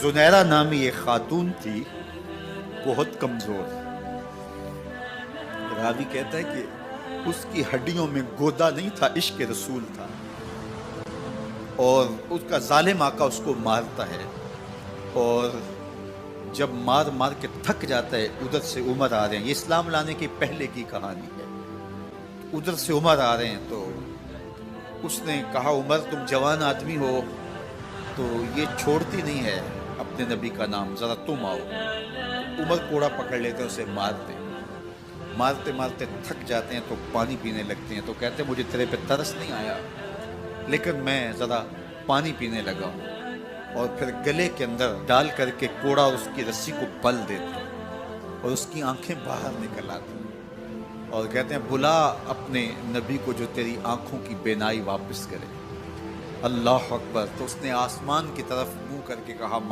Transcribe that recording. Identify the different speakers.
Speaker 1: زنیرہ نامی ایک خاتون تھی، بہت کمزور. راوی کہتا ہے کہ اس کی ہڈیوں میں گودا نہیں تھا، عشق رسول تھا. اور اس کا ظالم آقا اس کو مارتا ہے، اور جب مار مار کے تھک جاتا ہے، ادھر سے عمر آ رہے ہیں. یہ اسلام لانے کی پہلے کی کہانی ہے. ادھر سے عمر آ رہے ہیں تو اس نے کہا عمر تم جوان آدمی ہو تو یہ چھوڑتی نہیں ہے اپنے نبی کا نام، ذرا تم آؤ. عمر کوڑا پکڑ لیتے ہیں، اسے مارتے مارتے مارتے تھک جاتے ہیں تو پانی پینے لگتے ہیں. تو کہتے ہیں مجھے تیرے پہ ترس نہیں آیا، لیکن میں ذرا پانی پینے لگا ہوں. اور پھر گلے کے اندر ڈال کر کے کوڑا اور اس کی رسی کو پل دیتے ہیں اور اس کی آنکھیں باہر نکل آتی ہیں اور کہتے ہیں بلا اپنے نبی کو جو تیری آنکھوں کی بینائی واپس کرے. اللہ اکبر. تو اس نے آسمان کی طرف منہ کر کے کہا